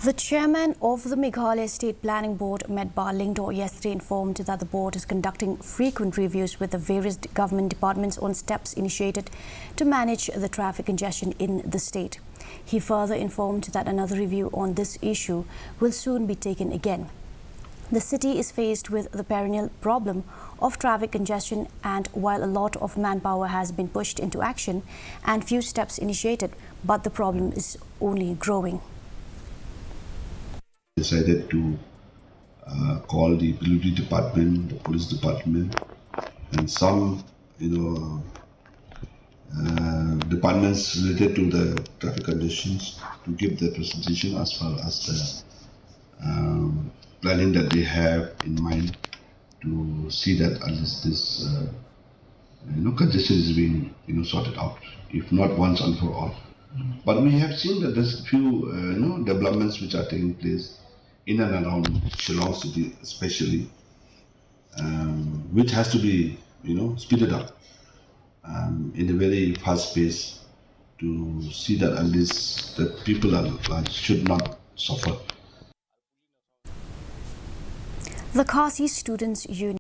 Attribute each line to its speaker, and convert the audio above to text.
Speaker 1: The chairman of the Meghalaya State Planning Board, Medba Lingdo, yesterday informed that the board is conducting frequent reviews with the various government departments on steps initiated to manage the traffic congestion in the state. He further informed that another review on this issue will soon be taken again. The city is faced with the perennial problem of traffic congestion, and while a lot of manpower has been pushed into action and few steps initiated, but the problem is only growing.
Speaker 2: Decided to call the Utility Department, the Police Department, and some, departments related to the traffic conditions to give their presentation as well as the planning that they have in mind to see that at least this, congestion is being, sorted out, if not once and for all. But we have seen that there's a few, developments which are taking place in and around Shillong city, especially, which has to be, speeded up in a very fast pace to see that at least that people should not suffer.
Speaker 1: The Khasi Students' Union